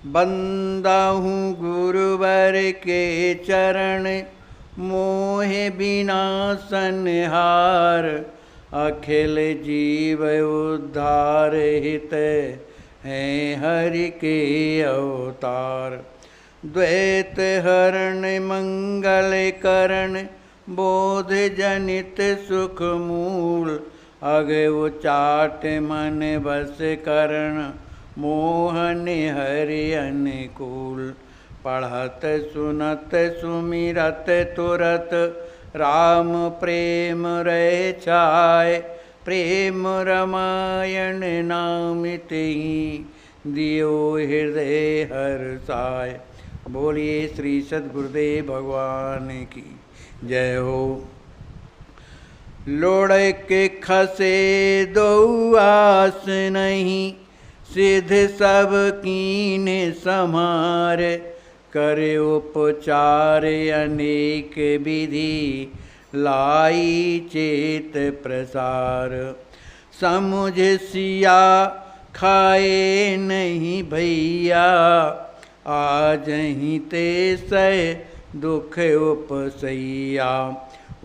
बंदाहूँ गुरुवर के चरण, मोहे बिना संहार। अखिल जीव उद्धार हित, हैं हरि के अवतार। द्वैत हरण मंगल करण, बोध जनित सुख मूल। अग उचाट मन बस करण, मोहन हरि अनुकूल। पढ़त सुनत सुमिरत तुरत, राम प्रेम रहे छाय। प्रेम रामायण नाम तेहि, दियो हृदय हर्षाय। बोलिए श्री सद्गुरुदेव भगवान की जय हो। लोड़ के खसे दो आस नहीं, सिद्ध सब कीन समार। करे उपचार अनेक विधि, लाई चेत प्रसार। समुझ सिया खाए नहीं भैया, आजहि ते सह दुख उपसैया।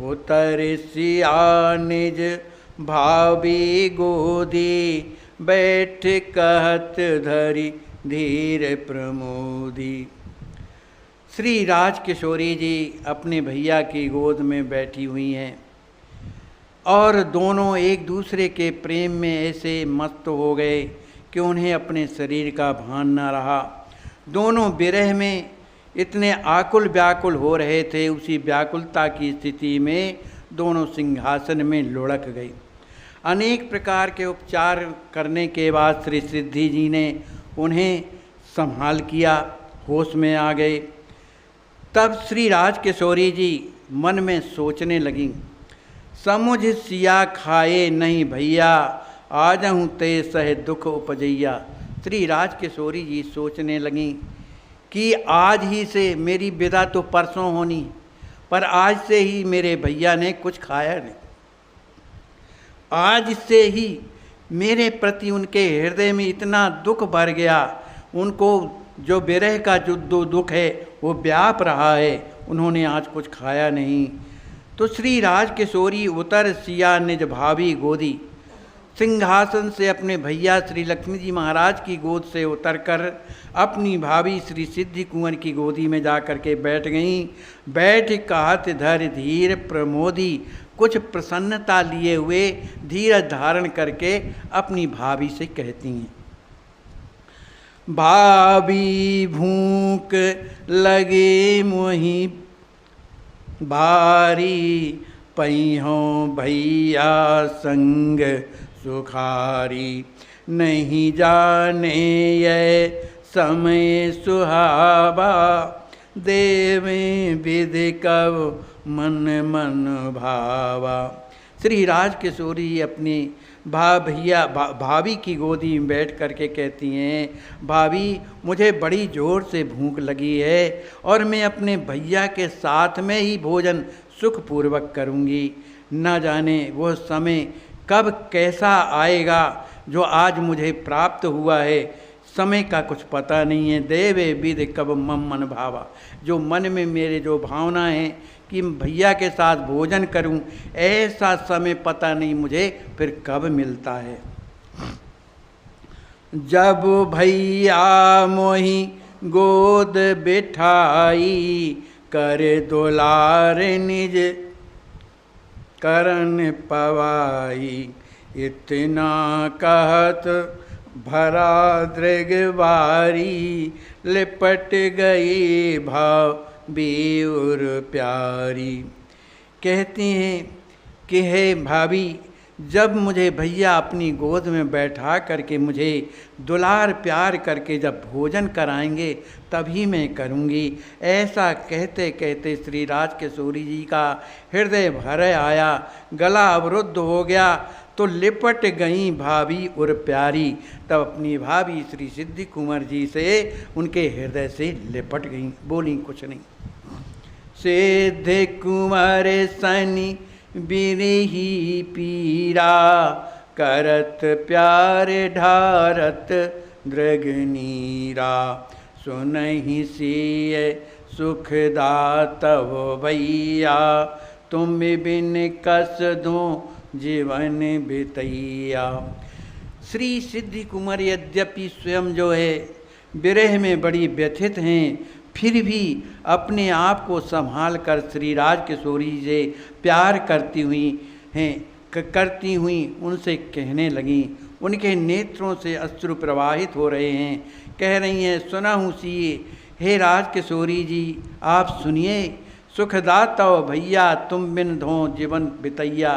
उतर सिया निज भावी गोदी, बैठ कहत धरि धीर प्रमोदी। श्री राज किशोरी जी अपने भैया की गोद में बैठी हुई हैं और दोनों एक दूसरे के प्रेम में ऐसे मस्त हो गए कि उन्हें अपने शरीर का भान न रहा। दोनों विरह में इतने आकुल व्याकुल हो रहे थे, उसी व्याकुलता की स्थिति में दोनों सिंहासन में लुढ़क गए। अनेक प्रकार के उपचार करने के बाद श्री सिद्धि जी ने उन्हें संभाल किया, होश में आ गए। तब श्री राज किशोरी जी मन में सोचने लगी, समुझ सिया खाए नहीं भैया, आजहूँ ते सह दुख उपजैया। श्री राज किशोरी जी सोचने लगी कि आज ही से मेरी विदा तो परसों होनी, पर आज से ही मेरे भैया ने कुछ खाया नहीं। आज से ही मेरे प्रति उनके हृदय में इतना दुख भर गया, उनको जो विरह का जो दुख है वो व्याप रहा है, उन्होंने आज कुछ खाया नहीं। तो श्री राज किशोरी उतर सिया निज भावी गोदी, सिंहासन से अपने भैया श्री लक्ष्मी जी महाराज की गोद से उतरकर अपनी भाभी श्री सिद्धि कुंवर की गोदी में जा कर के बैठ गईं। बैठ कहत धर धीर प्रमोदी, कुछ प्रसन्नता लिए हुए धीरज धारण करके अपनी भाभी से कहती हैं, भाभी भूख लगे मोहि भारी, पैहों भैया संग सुखारी। नहीं जाने ये समय सुहावा, देवें विधि कब मन मन भावा। श्री राज किशोरी अपनी भाभी की गोदी में बैठ करके कहती हैं, भाभी मुझे बड़ी ज़ोर से भूख लगी है और मैं अपने भैया के साथ में ही भोजन सुखपूर्वक करूँगी। न जाने वह समय कब कैसा आएगा जो आज मुझे प्राप्त हुआ है, समय का कुछ पता नहीं है। देवे विधि कब मम मन भावा, जो मन में मेरे जो भावना है कि भैया के साथ भोजन करूं, ऐसा समय पता नहीं मुझे फिर कब मिलता है। जब भैया मोहि गोद बिठाई, कर दुलार निज करन पवाई। इतना कहत भरा दृगवारी, लिपट गई भाव बेउर प्यारी। कहती हैं कि हे भाभी, जब मुझे भैया अपनी गोद में बैठा करके मुझे दुलार प्यार करके जब भोजन कराएंगे तभी मैं करूँगी। ऐसा कहते कहते श्री राज किशोरी जी का हृदय भर आया, गला अवरुद्ध हो गया, तो लिपट गई भाभी उर प्यारी। तब अपनी भाभी श्री सिद्धि कुंवर जी से उनके हृदय से लिपट गई, बोली कुछ नहीं। सिद्धि कुंवर सनी बिरही पीरा, करत प्यार ढारत दृगनीरा। सुनहि सिय सुख दातव भैया, तुम बिन कस दो जीवन बितैया। श्री सिद्धि कुंवर यद्यपि स्वयं जो है विरह में बड़ी व्यथित हैं, फिर भी अपने आप को संभाल कर श्री राजकिशोरी से प्यार करती हुई उनसे कहने लगीं। उनके नेत्रों से अश्रु प्रवाहित हो रहे हैं। कह रही हैं, सुना हूँ सिए, हे राजकिशोरी जी आप सुनिए, सुखदाता भैया तुम बिन धो जीवन बितैया।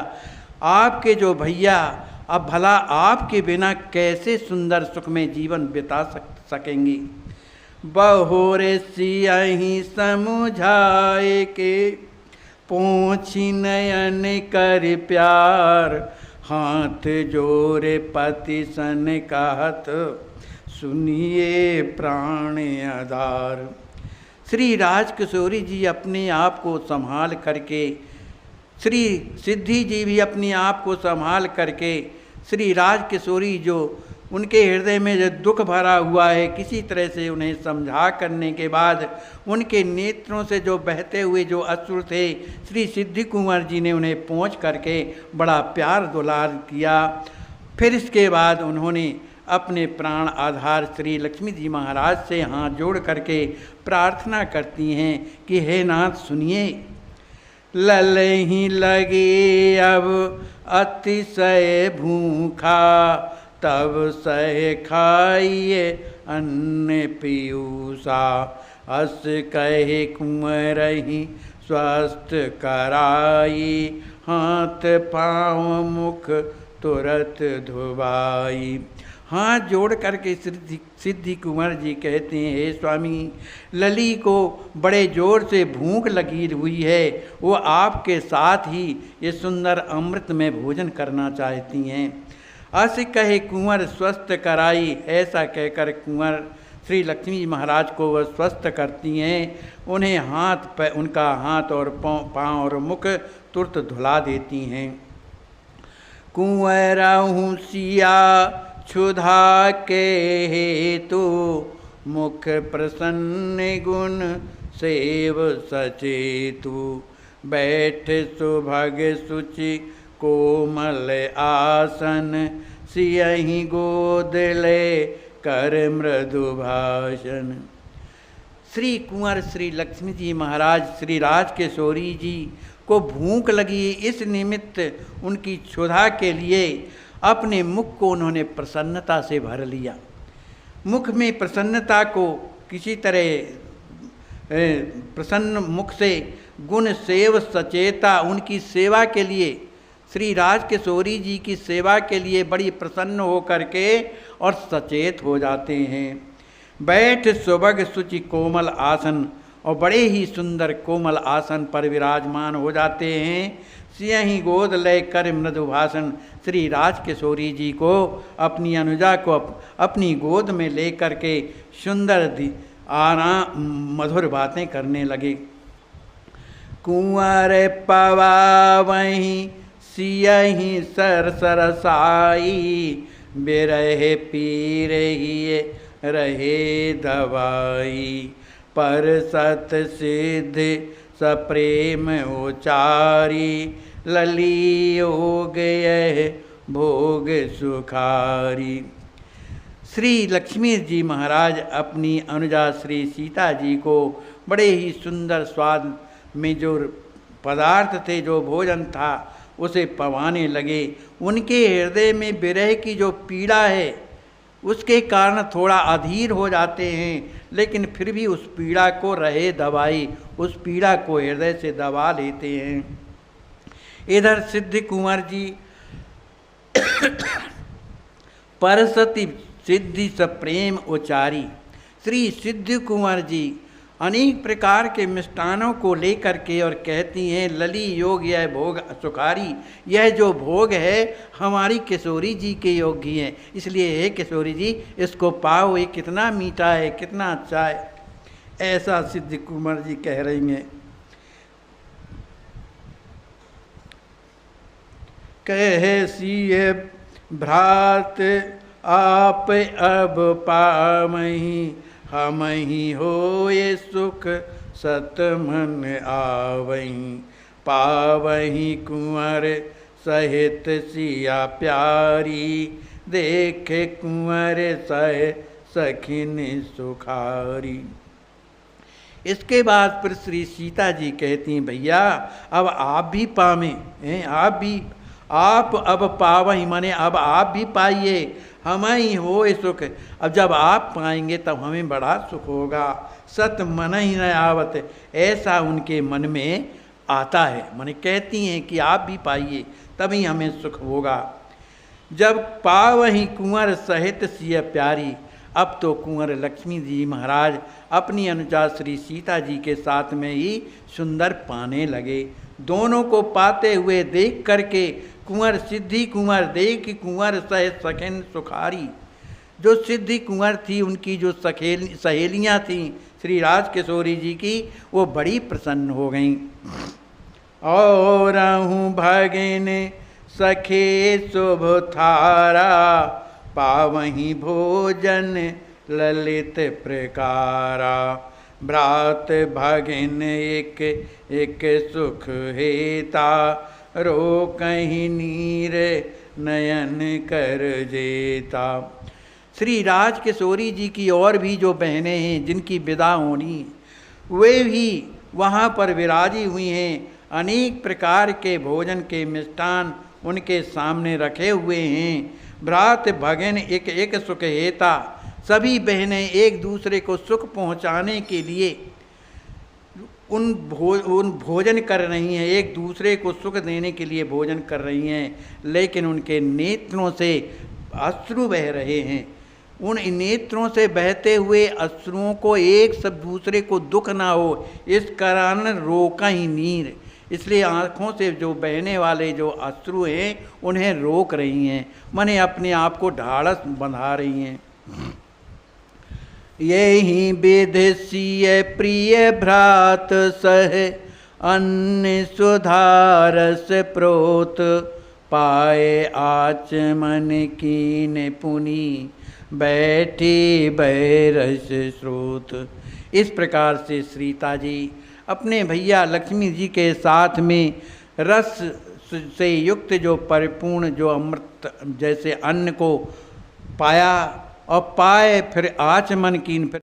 आपके जो भैया अब भला आपके बिना कैसे सुंदर सुख में जीवन बिता सकेंगी। बहुरे सियहि समुझाए के, पोंछी नयन कर प्यार, हाथ जोरे पति सन कहत, सुनिए प्राण आधार। श्री राजकिशोरी जी अपने आप को संभाल करके, श्री सिद्धि जी भी अपने आप को संभाल करके, श्री राजकिशोरी जो उनके हृदय में जो दुख भरा हुआ है, किसी तरह से उन्हें समझा करने के बाद उनके नेत्रों से जो बहते हुए जो अश्रु थे, श्री सिद्धि कुंवर जी ने उन्हें पहुँच करके बड़ा प्यार दुलार किया। फिर इसके बाद उन्होंने अपने प्राण आधार श्री लक्ष्मी जी महाराज से हाथ जोड़ करके प्रार्थना करती हैं कि हे नाथ सुनिए, ललहि लगे अब अतिशय भूखा, तब सह खाइए अन्न पीयूषा, अस कहे कुंवरहि स्वस्थ कराई, हाथ पाँव मुख तुरत धुबाई। हाथ जोड़ करके सिद्धि कुंवर जी कहते हैं, हे स्वामी, लली को बड़े जोर से भूख लगी हुई है, वो आपके साथ ही ये सुंदर अमृत में भोजन करना चाहती हैं। अस कहे कुंवर स्वस्थ कराई, ऐसा कहकर कुंवर श्री लक्ष्मी महाराज को वह स्वस्थ करती हैं। उन्हें उनका हाथ और पाँव और मुख तुरंत धुला देती हैं। कुंवरहु सिया क्षुधा के हेतु, मुख प्रसन्न गुण सेव सचेतु, बैठ सुभग सुचि कोमल आसन, सियहि गोद ले कर मृदु भाषण। श्री कुंवर श्री लक्ष्मी जी महाराज श्री राजकिशोरी जी को भूख लगी, इस निमित्त उनकी क्षुधा के लिए अपने मुख को उन्होंने प्रसन्नता से भर लिया। मुख में प्रसन्नता को किसी तरह प्रसन्न मुख से गुण सेव सचेता, उनकी सेवा के लिए, श्री राजकिशोरी जी की सेवा के लिए बड़ी प्रसन्न हो करके और सचेत हो जाते हैं। बैठ सुभग सुचि कोमल आसन, और बड़े ही सुंदर कोमल आसन पर विराजमान हो जाते हैं। सियहि गोद ले कर मृदु भाषण, श्री राजकिशोरी जी को अपनी अनुजा को अपनी गोद में ले करके सुंदर आराम मधुर बातें करने लगे। कुंवर पवावहि सियहि सर सरसाई, बिरहे पीरहि रहे दवाई, पर सत सिद्धि सप्रेम उचारी, लली योग यह भोग सुखारी। श्री लक्ष्मी जी महाराज अपनी अनुजा श्री सीता जी को बड़े ही सुंदर स्वाद में जो पदार्थ थे, जो भोजन था, उसे पवाने लगे। उनके हृदय में विरह की जो पीड़ा है उसके कारण थोड़ा अधीर हो जाते हैं, लेकिन फिर भी उस पीड़ा को रहे दबाई, उस पीड़ा को हृदय से दबा लेते हैं। इधर सिद्धि कुंवर जी परसति सिद्धि सप्रेम उचारी, श्री सिद्धि कुंवर जी अनेक प्रकार के मिष्टानों को लेकर के और कहती हैं, लली योग यह भोग सुखारी, यह जो भोग है हमारी किशोरी जी के योग्य है, इसलिए हे किशोरी जी इसको पाओ, ये कितना मीठा है, कितना अच्छा है। ऐसा सिद्धि कुंवर जी कह रही हैं। कहे सिए भ्रात आप अब पामहि, हम ही होए सुख सत मन आवहीं, पावहीं कुंवर सहित सिया प्यारी, देखे कुंवर सह सखिन सुखारी। इसके बाद फिर श्री सीता जी कहती हैं, भैया अब आप भी पावें हैं, आप अब पावहीं माने अब आप भी पाइए, हम ही हो सुख। अब जब आप पाएंगे तब हमें बड़ा सुख होगा। सत मन ही न आवत, ऐसा उनके मन में आता है। माने कहती हैं कि आप भी पाइए तभी हमें सुख होगा। जब पावहीं कुंवर सहित सिय प्यारी, अब तो कुंवर लक्ष्मी जी महाराज अपनी अनुजा श्री सीता जी के साथ में ही सुंदर पाने लगे। दोनों को पाते हुए देख करके कुंवर सिद्धि कुंवर देख कुंवर सह सखिन सुखारी, जो सिद्धि कुंवर थी उनकी जो सहेलियाँ थीं श्री राज किशोरी जी की, वो बड़ी प्रसन्न हो गईं। और रहूँ भगिन सखे शुभ थारा, पावहीं भोजन ललित प्रकारा, भ्रात भगिन एक एक सुख हेता, रो कहीं नीर नयन कर जेता। श्री राज किशोरी जी की और भी जो बहनें हैं जिनकी विदा होनी, वे भी वहाँ पर विराजी हुई हैं। अनेक प्रकार के भोजन के मिष्ठान उनके सामने रखे हुए हैं। भ्रात भगिन एक एक सुख हेता, सभी बहनें एक दूसरे को सुख पहुँचाने के लिए उन भोजन कर रही हैं, एक दूसरे को सुख देने के लिए भोजन कर रही हैं, लेकिन उनके नेत्रों से अश्रु बह रहे हैं। उन नेत्रों से बहते हुए अश्रुओं को एक सब दूसरे को दुख ना हो, इस कारण रोका ही नीर, इसलिए आँखों से जो बहने वाले जो अश्रु हैं उन्हें रोक रही हैं, माने अपने आप को ढाढ़स बंधा रही हैं। यही विधि सिय प्रिय भ्रात सह, अन्न सुधारस प्रोत, पाए आचमन कीन पुनि, बैठी बैरस स्रोत। इस प्रकार से सीता जी अपने भैया लक्ष्मी जी के साथ में रस से युक्त जो परिपूर्ण जो अमृत जैसे अन्न को पाया, और पाए फिर आचमन कीन, फिर